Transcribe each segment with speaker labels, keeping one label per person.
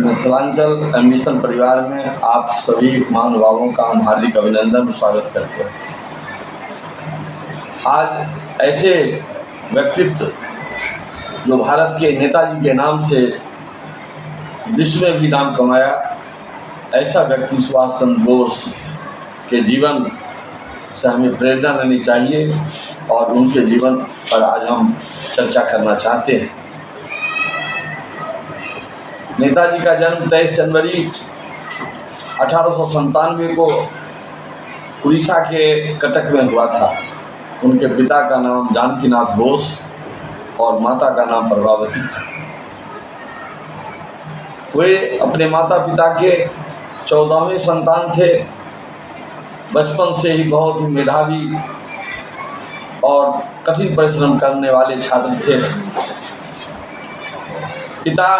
Speaker 1: Mithilanchal ambition परिवार में आप सभी महानुभावों का हम हार्दिक अभिनंदन और स्वागत करते हैं। आज ऐसे व्यक्तित्व जो भारत के नेताजी के नाम से विश्व में भी नाम कमाया, ऐसा व्यक्ति सुभाष चंद्र बोस के जीवन से हमें प्रेरणा लेनी चाहिए और उनके जीवन पर आज हम चर्चा करना चाहते हैं। नेताजी का जन्म 23 जनवरी 1897 को उड़ीसा के कटक में हुआ था। उनके पिता का नाम जानकीनाथ बोस और माता का नाम प्रभावती था। वे अपने माता पिता के 14वें संतान थे। बचपन से ही बहुत ही मेधावी और कठिन परिश्रम करने वाले छात्र थे। पिता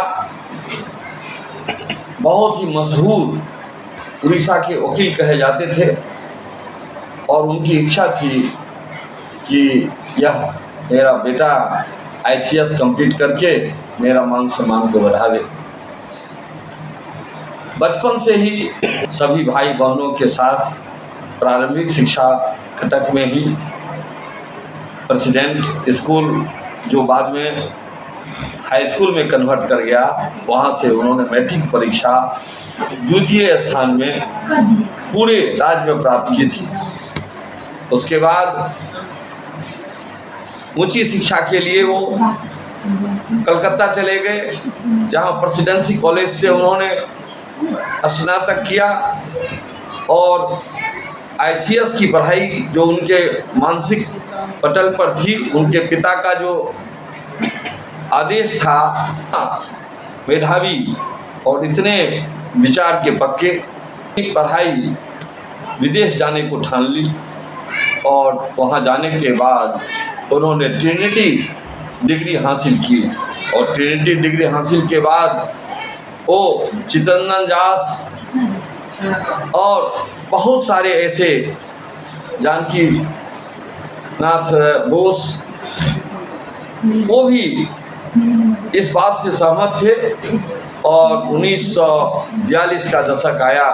Speaker 1: बहुत ही मशहूर उड़ीसा के वकील कहे जाते थे और उनकी इच्छा थी कि यह मेरा बेटा ICS कंप्लीट करके मेरा मान सम्मान को बढ़ावे। बचपन से ही सभी भाई बहनों के साथ प्रारंभिक शिक्षा कटक में ही प्रेसिडेंट स्कूल, जो बाद में हाई स्कूल में कन्वर्ट कर गया, वहाँ से उन्होंने मैट्रिक परीक्षा द्वितीय स्थान में पूरे राज्य में प्राप्त की थी। उसके बाद ऊंची शिक्षा के लिए वो कलकत्ता चले गए, जहाँ प्रेसिडेंसी कॉलेज से उन्होंने स्नातक किया और ICS की पढ़ाई जो उनके मानसिक पटल पर थी, उनके पिता का जो आदेश था, मेधावी और इतने विचार के पक्के, पढ़ाई विदेश जाने को ठान ली और वहाँ जाने के बाद उन्होंने ट्रिनिटी डिग्री हासिल की और ट्रिनिटी डिग्री हासिल के बाद वो चित्तरंजन दास और बहुत सारे ऐसे जानकी नाथ बोस वो भी इस बात से सहमत थे और 1942 का दशक आया,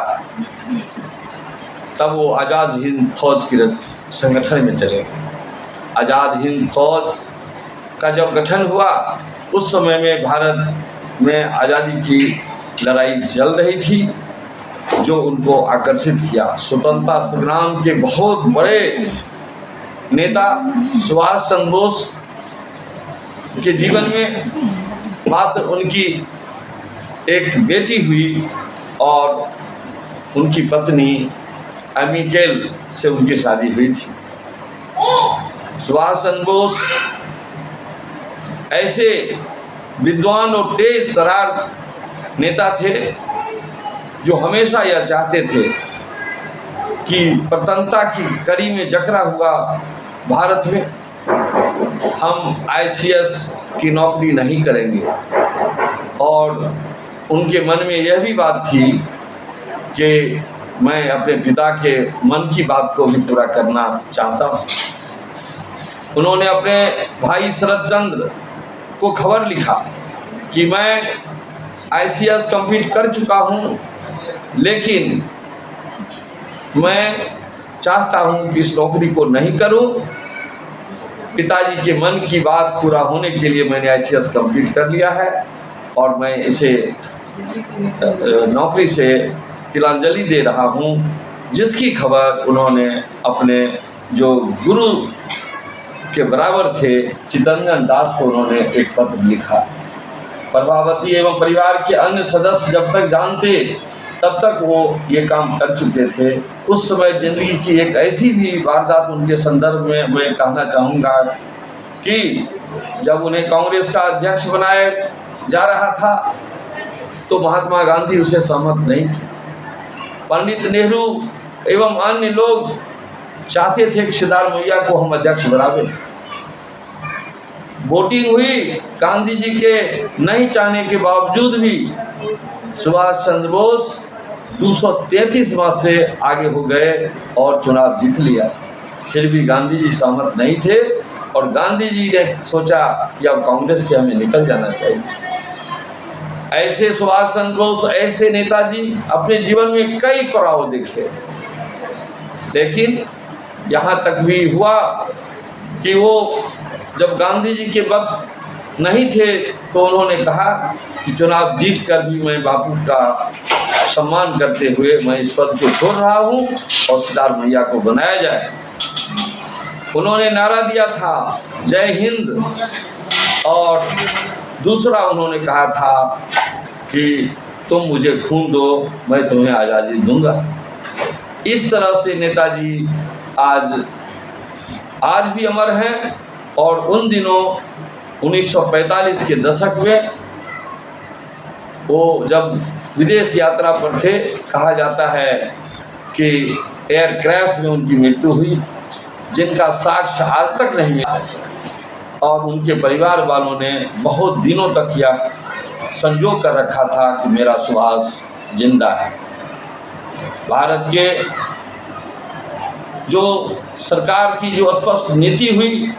Speaker 1: तब वो आज़ाद हिंद फौज के संगठन में चले गए। आज़ाद हिंद फौज का जब गठन हुआ, उस समय में भारत में आज़ादी की लड़ाई चल रही थी, जो उनको आकर्षित किया। स्वतंत्रता संग्राम के बहुत बड़े नेता सुभाष चंद्र बोस के जीवन में मात्र उनकी एक बेटी हुई और उनकी पत्नी अमिकेल से उनकी शादी हुई थी। सुभाष चंद्र बोस ऐसे विद्वान और तेज तर्रार नेता थे जो हमेशा यह चाहते थे कि स्वतंत्रता की कड़ी में जकड़ा हुआ भारत में हम ICS की नौकरी नहीं करेंगे। और उनके मन में यह भी बात थी कि मैं अपने पिता के मन की बात को भी पूरा करना चाहता हूँ। उन्होंने अपने भाई शरद चंद्र को खबर लिखा कि मैं ICS कंप्लीट कर चुका हूँ, लेकिन मैं चाहता हूँ कि इस नौकरी को नहीं करूँ। पिताजी के मन की बात पूरा होने के लिए मैंने ICS कंप्लीट कर लिया है और मैं इसे नौकरी से तिलांजलि दे रहा हूँ, जिसकी खबर उन्होंने अपने जो गुरु के बराबर थे चित्तरंजन दास को उन्होंने एक पत्र लिखा। प्रभावती एवं परिवार के अन्य सदस्य जब तक जानते तब तक वो ये काम कर चुके थे। उस समय ज़िंदगी की एक ऐसी भी वारदात उनके संदर्भ में मैं कहना चाहूँगा कि जब उन्हें कांग्रेस का अध्यक्ष बनाया जा रहा था तो महात्मा गांधी उसे सहमत नहीं थे। पंडित नेहरू एवं अन्य लोग चाहते थे कि सिद्धारमैया को हम अध्यक्ष बनावे। वोटिंग हुई, गांधी जी के नहीं चाहने के बावजूद भी सुभाष चंद्र बोस 233 मत से आगे हो गए और चुनाव जीत लिया। फिर भी गांधी जी सहमत नहीं थे और गांधी जी ने सोचा कि अब कांग्रेस से हमें निकल जाना चाहिए। ऐसे सुभाष चंद्र बोस, ऐसे नेताजी अपने जीवन में कई पड़ाव देखे, लेकिन यहाँ तक भी हुआ कि वो जब गांधी जी के वक्त नहीं थे तो उन्होंने कहा कि चुनाव जीत कर भी मैं बापू का सम्मान करते हुए मैं इस पद को छोड़ रहा हूँ और सिद्धार्थ मैया को बनाया जाए। उन्होंने नारा दिया था जय हिंद, और दूसरा उन्होंने कहा था कि तुम मुझे खून दो, मैं तुम्हें आज़ादी दूंगा। इस तरह से नेताजी आज भी अमर हैं। और उन दिनों 1945 के दशक में वो जब विदेश यात्रा पर थे, कहा जाता है कि एयर क्रैश में उनकी मृत्यु हुई, जिनका साक्ष्य आज तक नहीं मिला, और उनके परिवार वालों ने बहुत दिनों तक यह संजो कर रखा था कि मेरा सुभाष जिंदा है। भारत के जो सरकार की जो स्पष्ट नीति हुई,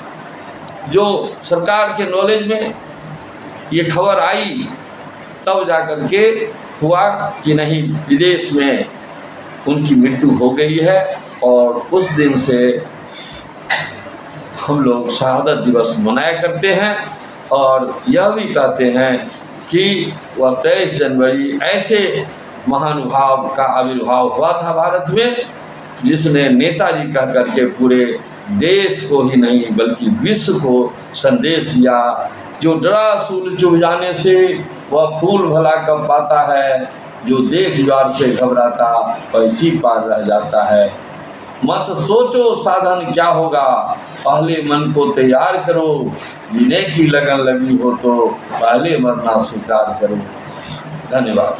Speaker 1: जो सरकार के नॉलेज में ये खबर आई, तब जाकर के हुआ कि नहीं, विदेश में उनकी मृत्यु हो गई है। और उस दिन से हम लोग शहादत दिवस मनाया करते हैं और यह भी कहते हैं कि वह 23 जनवरी ऐसे महानुभाव का आविर्भाव हुआ था भारत में, जिसने नेताजी कह करके पूरे देश को ही नहीं बल्कि विश्व को संदेश दिया, जो डरा सूल चुभ जाने से वह फूल भला कब पाता है, जो देख ज्वार से घबराता पैसी पार रह जाता है। मत सोचो साधन क्या होगा, पहले मन को तैयार करो, जीने की लगन लगी हो तो पहले मरना स्वीकार करो। धन्यवाद।